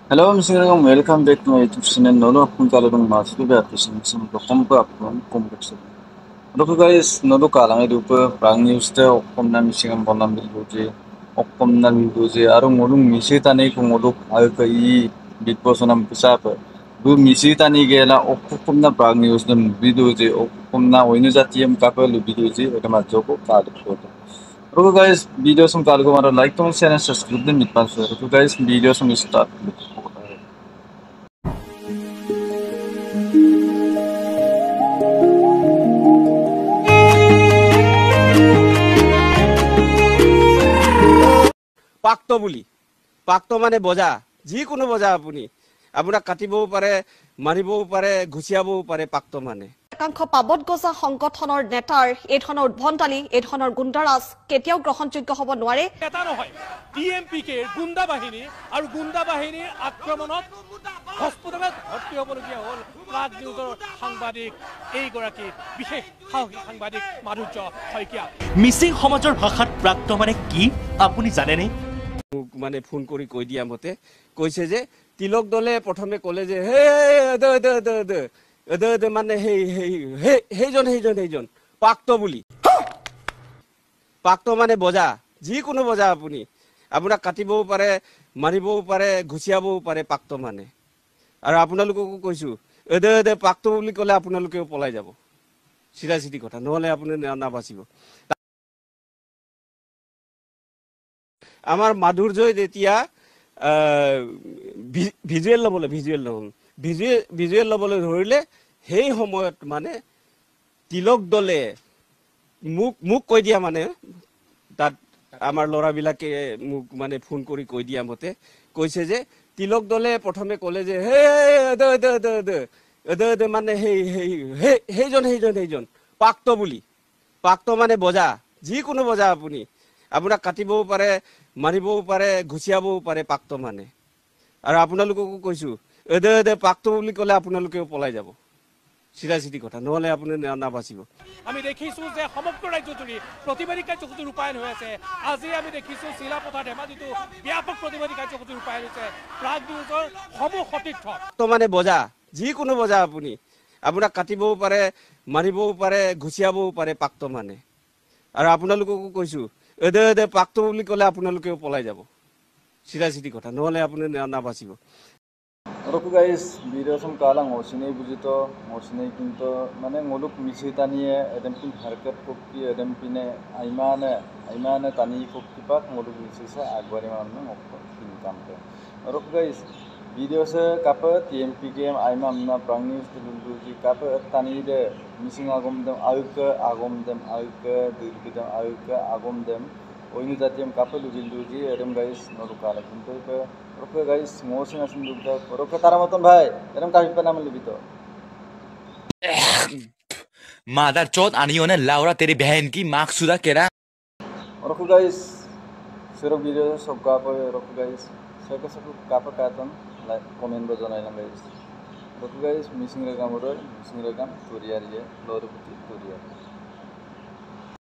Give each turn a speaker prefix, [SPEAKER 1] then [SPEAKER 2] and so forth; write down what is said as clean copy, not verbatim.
[SPEAKER 1] Hello, Mr. Ragam. Welcome back to my YouTube channel. Nolo akong talagang masuk ba fishing sim ko kompa akong complex. Roko guys, nolo kalang ay dupa prang news te okom na missing ang bonam biluje. Okom na biluje aro ngolung misi tani ko ngoluk ay kai big boss nam pisapa. Bu misi tani gela okom na prang news nam biluje okom na oinu jatiyam kapal biluje eta majoko kalu ko. Roko guys, video sum kalu ko maro like tong share and subscribe din mitpan so. Roko guys, video sum start.
[SPEAKER 2] পাক্ত বুলি পাক্ত মানে বজা যিকোনো বজা আপুনি আপোনাক কাটিবও পাৰে মাৰিবও পাৰে ঘুচিয়াবও পাৰে পাক্ত মানে
[SPEAKER 3] একাংশ পাবত গজা সংগঠনৰ নেতাৰ এই ধৰণৰ উদ্ভণ্ডালি এই ধৰণৰ গুণ্ডাৰাজ কেতিয়াও গ্ৰহণযোগ্য হ'ব নোৱাৰে
[SPEAKER 4] এটা নহয় টিএমপিকে গুণ্ডা বাহিনী আৰু গুণ্ডা বাহিনীৰ আক্ৰমণত হস্পিটেলত ভৰ্তি হ'বলগীয়া হ'ল প্ৰাগ নিউজৰ সাংবাদিক এইগৰাকী বিশেষ সাহসী সাংবাদিক মাধুৰ্য শইকীয়া
[SPEAKER 5] মিচিং সমাজৰ ভাষাত প্ৰাক্ত মানে কি আপুনি জানেনে
[SPEAKER 2] মানে ফোন কৰি কৈ দিয়া মতে কৈছে যে তিলক দলে প্ৰথমে ক'লে যে হে দে মানে সেইজন পাক্ত বুলি পাক্ত মানে বজা যিকোনো বজা আপুনি আপোনাক কাটিবও পাৰে মাৰিবও পাৰে ঘুচিয়াবও পাৰে পাক্ত মানে আৰু আপোনালোককো কৈছো দে পাক্ত বুলি ক'লে আপোনালোকেও পলাই যাব চিধা চিধি কথা নহ'লে আপুনি নাবাচিব আমাৰ মাধুৰ্যই যেতিয়া ভিজুৱেল ল'বলৈ ধৰিলে সেই সময়ত মানে তিলক দলে মোক কৈ দিয়া মানে তাত আমাৰ ল'ৰাবিলাকে মোক মানে ফোন কৰি কৈ দিয়া মতে কৈছে যে তিলক দলে প্ৰথমে ক'লে যে হে দে মানে সেইজন পাক্ত বুলি পাক্ত মানে বজা যিকোনো বজা আপুনি আপোনাক কাটিবও পাৰে মাৰিবও পাৰে ঘুচিয়াবও পাৰে পাক্ত মানে আৰু আপোনালোককো কৈছো দে পাক্ত বুলি ক'লে আপোনালোকেও পলাই যাব চিধা চিধি কথা নহ'লে আপুনি নাবাচিব
[SPEAKER 4] আমি দেখিছোঁ যে সমগ্ৰ ৰাজ্যজুৰি প্ৰতিবাদী কাৰ্যসূচী ৰূপায়ণ হৈ আছে আজি আমি দেখিছোঁ চিলাপথাৰ ধেমাজিতো ব্যাপক প্ৰতিবাদী কাৰ্যসূচী ৰূপায়ণ হৈছে প্ৰাগ নিউজৰ সমূহ সতীৰ্থ
[SPEAKER 2] মানে বজা যিকোনো বজা আপুনি আপোনাক কাটিবও পাৰে মাৰিবও পাৰে ঘুচিয়াবও পাৰে পাক্ত মানে আৰু আপোনালোককো কৈছো দে পাক্ত বুলি ক'লে আপোনালোকেও পলাই যাব চিধা চিধি কথা নহ'লে আপুনি নাবাচিব
[SPEAKER 1] Roko guys, video sum kalang osinay bujito osinay kinto mane ngoluk misi taniye edem pin harkat kokki edem pine aimane tani kokki pak ngoluk misi sa agbari manne okko pin kamte. Roko guys, video se kapa TMP game aima amna prang news tulundu ji kapa tani de missing agom dem agom dem oinu jatiyam kapa lubildu ji edem guys norukala kinto ipe Roko guys, ngosin asin dugda. Roko tara maton bhai, eram kahi pa naman libito.
[SPEAKER 5] Mother চোদ আনিও না লাউরা তেরি बहन की marks सुधा केरा
[SPEAKER 1] Roko guys, sero video sob kapa Roko guys, seko kapa katon like comment ba janai lang guys. Roko guys, missing regam turiyar ye, loru puti turiyar.